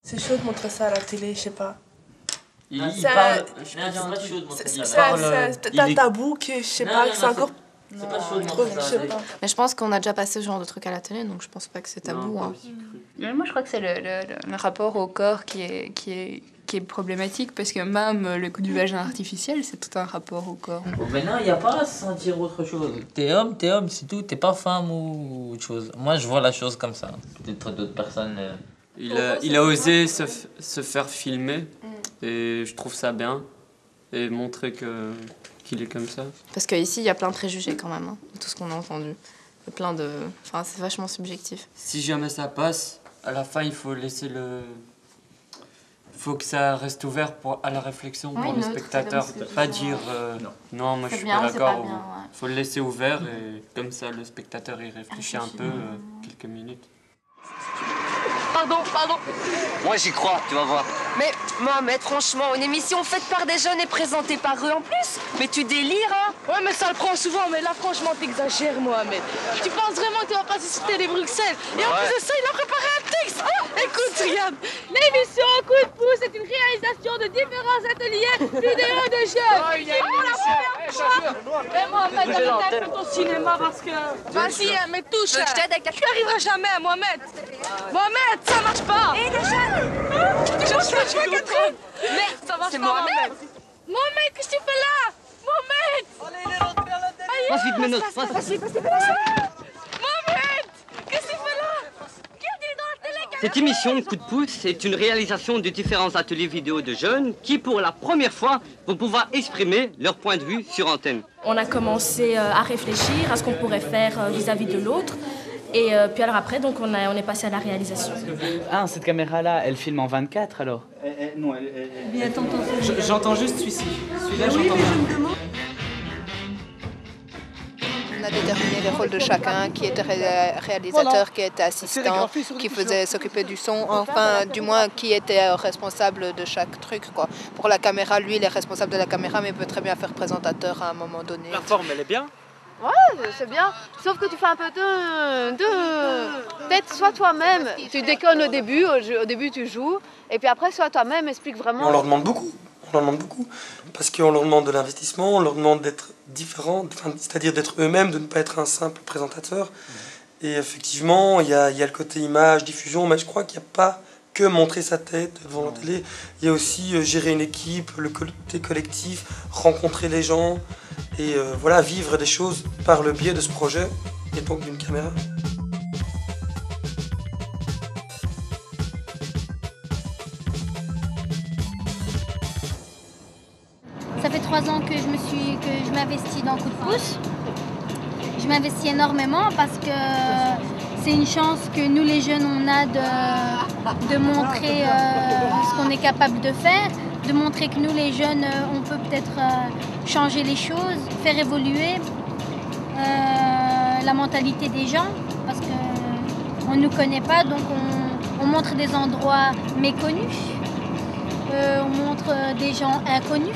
C'est chaud de montrer ça à la télé, je sais pas. Il Ça- parle. C'est un tabou que je sais pas, que c'est encore C'est pas chaud de trop, montrer je ça. sais pas. Mais je pense qu'on a déjà passé ce genre de truc à la télé, donc je pense pas que c'est tabou. Non, Hein. Moi, je crois que c'est le rapport au corps qui est problématique, parce que même le coup du vagin artificiel, c'est tout un rapport au corps. Bon, maintenant, il n'y a pas à sentir autre chose. T'es homme, c'est tout. T'es pas femme ou autre chose. Moi, je vois la chose comme ça. Peut-être d'autres personnes. Il a osé se faire filmer et je trouve ça bien et montrer qu'il est comme ça. Parce qu'ici, il y a plein de préjugés quand même, hein, de tout ce qu'on a entendu. Il y a plein de... Enfin, c'est vachement subjectif. Si jamais ça passe, à la fin il faut laisser faut que ça reste ouvert à la réflexion pour le spectateur. Pas dire non, moi je suis pas d'accord. Faut le laisser ouvert et comme ça le spectateur il réfléchit un peu quelques minutes. Pardon. Moi j'y crois, tu vas voir. Mais Mohamed, franchement, une émission faite par des jeunes et présentée par eux en plus. Mais tu délires, hein? Ouais, mais ça le prend souvent, mais là, franchement, t'exagères, Mohamed. Tu penses vraiment que tu vas passer sur Télé Bruxelles? Et en plus de ça, il a préparé un texte. Écoute, regarde. L'émission Coup de pouce est une réalisation de différents ateliers vidéo de jeunes. Mais Mohamed, arrête un peu ton cinéma parce que... Vas-y, mais touche. Je t'aide avec ta... Tu n'y arriveras jamais, Mohamed. Mohamed, ça marche pas. Et les jeunes. Merde, ça marche pas, Mohamed. Mohamed, qu'est-ce que tu fais là? Mohamed. Allez, il est rentré à la télé. Passe vite, Ménos, passe. Mohamed, qu'est-ce que tu fais là? Qui est dans la télé? Cette émission Coup de pouce est une réalisation de différents ateliers vidéo de jeunes qui, pour la première fois, vont pouvoir exprimer leur point de vue sur antenne. On a commencé à réfléchir à ce qu'on pourrait faire vis-à-vis de l'autre. Et puis alors après, donc on est passé à la réalisation. Ah, cette caméra-là, elle filme en 24 alors? Non, J'entends juste celui-ci. Celui-là, j'entends bien. On a déterminé les rôles de chacun, qui était réalisateur, qui était assistant, qui faisait s'occuper du son, enfin, du moins, qui était responsable de chaque truc, quoi. Pour la caméra, lui, il est responsable de la caméra, mais il peut très bien faire présentateur à un moment donné. La forme, elle est bien? Ouais, c'est bien. Sauf que tu fais un peu peut-être sois toi-même. Tu déconnes au début tu joues, et puis après sois toi-même, explique vraiment. On leur demande beaucoup. Parce qu'on leur demande de l'investissement, on leur demande d'être différents, c'est-à-dire d'être eux-mêmes, de ne pas être un simple présentateur. Et effectivement, il y a le côté image, diffusion, mais je crois qu'il n'y a pas que montrer sa tête devant la télé. Il y a aussi gérer une équipe, le côté collectif, rencontrer les gens et voilà, vivre des choses par le biais de ce projet et donc d'une caméra. Ça fait 3 ans que je m'investis dans Coup de pouce. Je m'investis énormément parce que c'est une chance que nous les jeunes on a de montrer ce qu'on est capable de faire, de montrer que nous les jeunes on peut peut-être changer les choses, faire évoluer la mentalité des gens parce qu'on ne nous connaît pas, donc on montre des endroits méconnus, on montre des gens inconnus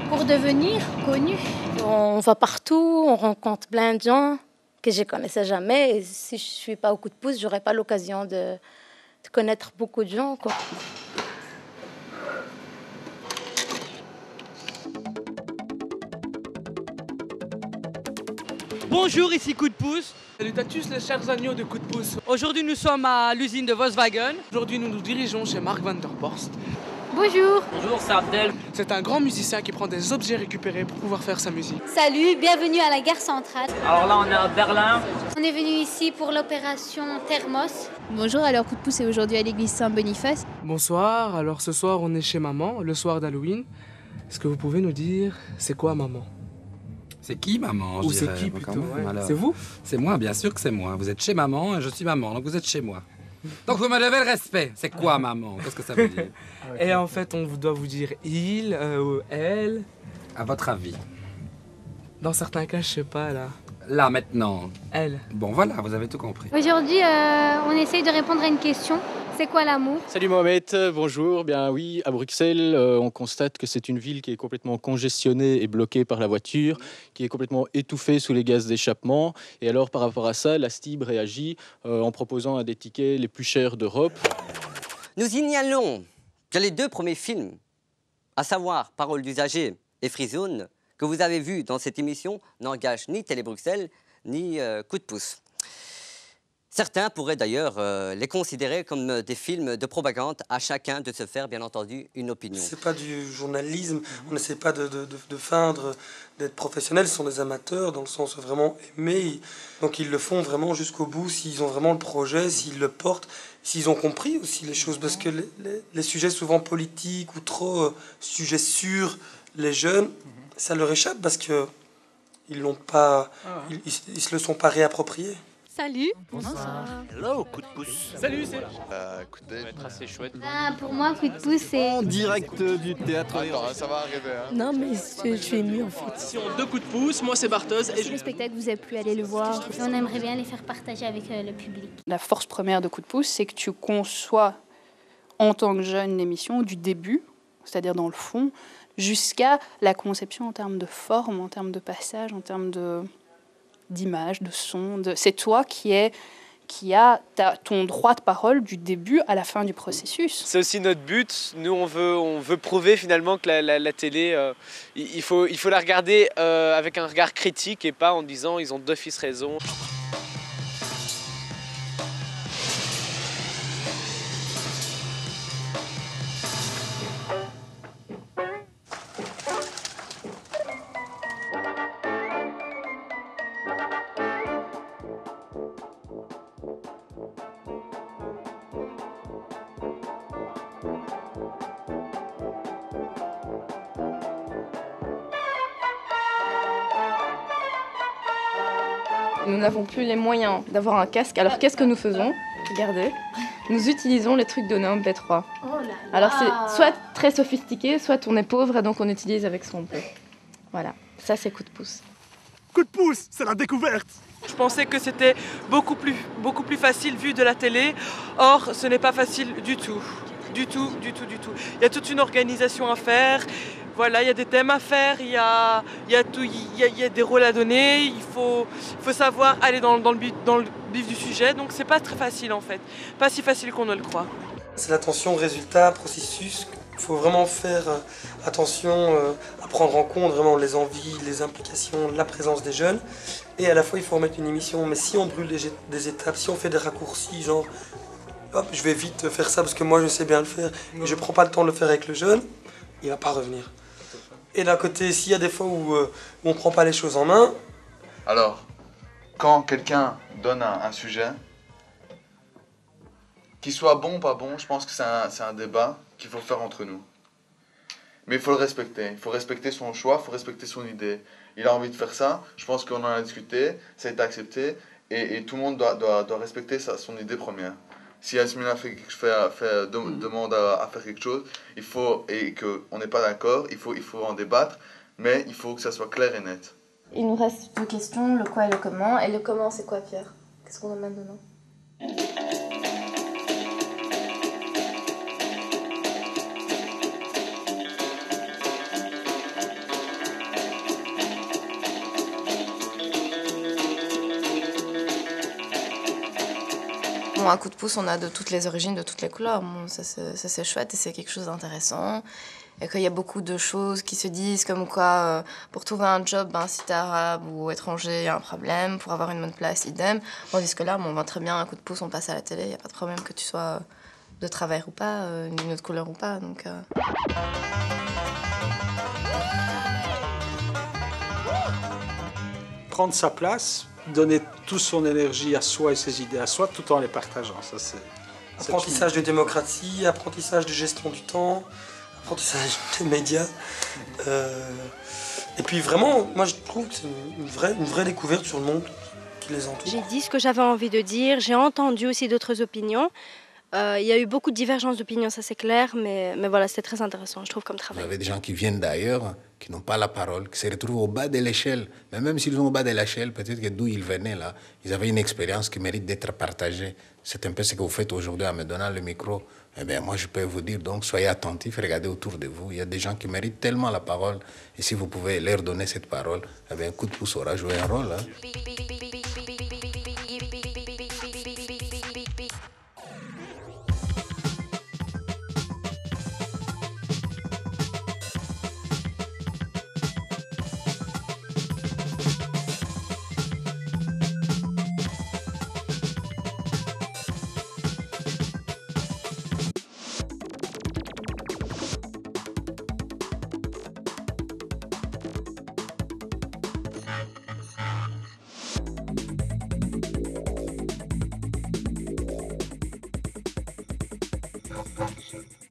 pour devenir connus. On va partout, on rencontre plein de gens que je ne connaissais jamais. Et si je ne suis pas au Coup de pouce, je n'aurais pas l'occasion de connaître beaucoup de gens, quoi. Bonjour, ici Coup de pouce. Salutatus les chers agneaux de Coup de pouce. Aujourd'hui nous sommes à l'usine de Volkswagen. Aujourd'hui nous nous dirigeons chez Mark van der Borst. Bonjour. Bonjour, c'est Abdel. C'est un grand musicien qui prend des objets récupérés pour pouvoir faire sa musique. Salut, bienvenue à la gare centrale. Alors là, on est à Berlin. On est venu ici pour l'opération Thermos. Bonjour, alors Coup de pouce est aujourd'hui à l'église Saint-Boniface. Bonsoir, alors ce soir on est chez maman, le soir d'Halloween. Est-ce que vous pouvez nous dire, c'est quoi maman? C'est qui maman? Ou c'est qui plutôt, ouais. Alors, c'est vous? C'est moi, bien sûr que c'est moi. Vous êtes chez maman et je suis maman, donc vous êtes chez moi. Donc vous me devez le respect. C'est quoi maman? Qu'est-ce que ça veut dire? Et en fait on doit vous dire il ou elle. À votre avis? Dans certains cas je sais pas là. Là maintenant. Elle. Bon voilà, vous avez tout compris. Aujourd'hui, on essaye de répondre à une question. C'est quoi l'amour? Salut Mohamed, bonjour. Bien oui, à Bruxelles, on constate que c'est une ville qui est complètement congestionnée et bloquée par la voiture, qui est complètement étouffée sous les gaz d'échappement. Et alors par rapport à ça, la STIB réagit en proposant un des tickets les plus chers d'Europe. Nous signalons que les 2 premiers films, à savoir Paroles d'usager et Free Zone, que vous avez vus dans cette émission, n'engagent ni Télé Bruxelles, ni Coup de pouce. Certains pourraient d'ailleurs les considérer comme des films de propagande, à chacun de se faire, bien entendu, une opinion. C'est pas du journalisme, on n'essaie pas de feindre d'être professionnels, ce sont des amateurs, dans le sens vraiment aimés. Donc ils le font vraiment jusqu'au bout, s'ils ont vraiment le projet, s'ils le portent, s'ils ont compris aussi les choses, parce que les sujets souvent politiques ou trop sujets sur les jeunes, ça leur échappe parce que ils l'ont pas, ils se le sont pas réappropriés. Salut. Bonsoir. Hello, Coup de pouce. Salut, c'est... Écoutez, ça va être assez chouette. Pour moi, Coup de pouce, c'est... En direct du théâtre. Attends, ça va arriver. Hein. Non, mais je suis émue en fait. Si on 2 coups de pouce, moi c'est Barthez. Et le spectacle, vous avez pu aller le voir. On aimerait bien les faire partager avec le public. La force première de Coup de pouce, c'est que tu conçois en tant que jeune l'émission du début, c'est-à-dire dans le fond, jusqu'à la conception en termes de forme, en termes de passage, en termes d'image, de son. C'est toi qui a ton droit de parole du début à la fin du processus. C'est aussi notre but. Nous, on veut prouver finalement que la télé, il faut la regarder avec un regard critique et pas en disant ils ont d'office raison. Nous n'avons plus les moyens d'avoir un casque, alors qu'est-ce que nous faisons? Regardez, nous utilisons les trucs donnés en MP3. Oh là là. Alors c'est soit très sophistiqué, soit on est pauvre et donc on utilise avec ce qu'on peut. Voilà, ça c'est Coup de pouce. Coup de pouce, c'est la découverte. Je pensais que c'était beaucoup plus facile vu de la télé. Or, ce n'est pas facile du tout. Du tout. Il y a toute une organisation à faire. Voilà, il y a des thèmes à faire, il y a des rôles à donner, il faut savoir aller dans le vif du sujet, donc c'est pas très facile en fait, pas si facile qu'on ne le croit. C'est l'attention au résultat, processus, il faut vraiment faire attention à prendre en compte vraiment les envies, les implications, la présence des jeunes, et à la fois il faut remettre une émission, mais si on brûle des étapes, si on fait des raccourcis, genre hop, je vais vite faire ça parce que moi je sais bien le faire, et je prends pas le temps de le faire avec le jeune, il va pas revenir. Et d'un côté, s'il y a des fois où on ne prend pas les choses en main... Alors, quand quelqu'un donne un sujet, qu'il soit bon ou pas bon, je pense que c'est un débat qu'il faut faire entre nous. Mais il faut le respecter. Il faut respecter son choix, il faut respecter son idée. Il a envie de faire ça, je pense qu'on en a discuté, ça a été accepté, et tout le monde doit respecter son idée première. Si Yasmina demande à faire quelque chose, et qu'on n'est pas d'accord, il faut en débattre, mais il faut que ça soit clair et net. Il nous reste 2 questions, le quoi et le comment. Et le comment, c'est quoi, Pierre? Qu'est-ce qu'on emmène dedans? Un Coup de pouce, on a de toutes les origines, de toutes les couleurs. Bon, ça c'est chouette et c'est quelque chose d'intéressant. Et qu'il y a beaucoup de choses qui se disent comme quoi, pour trouver un job, si t'es arabe ou étranger, il y a un problème. Pour avoir une bonne place, idem. Tandis que là, on voit très bien un coup de pouce, on passe à la télé. Il n'y a pas de problème que tu sois de travers ou pas, d'une autre couleur ou pas. Donc, Prendre sa place, donner toute son énergie à soi et ses idées à soi, tout en les partageant. Ça, apprentissage de démocratie, apprentissage de gestion du temps, apprentissage des médias. Et puis vraiment, moi je trouve que c'est une vraie découverte sur le monde qui les entoure. J'ai dit ce que j'avais envie de dire, j'ai entendu aussi d'autres opinions. Il y a eu beaucoup de divergences d'opinions, ça c'est clair, mais voilà, c'était très intéressant, je trouve, comme travail. Vous avez des gens qui viennent d'ailleurs, qui n'ont pas la parole, qui se retrouvent au bas de l'échelle. Mais même s'ils sont au bas de l'échelle, peut-être que d'où ils venaient là, ils avaient une expérience qui mérite d'être partagée. C'est un peu ce que vous faites aujourd'hui en me donnant le micro. Eh bien, moi, je peux vous dire, donc, soyez attentifs, regardez autour de vous. Il y a des gens qui méritent tellement la parole. Et si vous pouvez leur donner cette parole, eh bien, un coup de pouce aura joué un rôle. Production.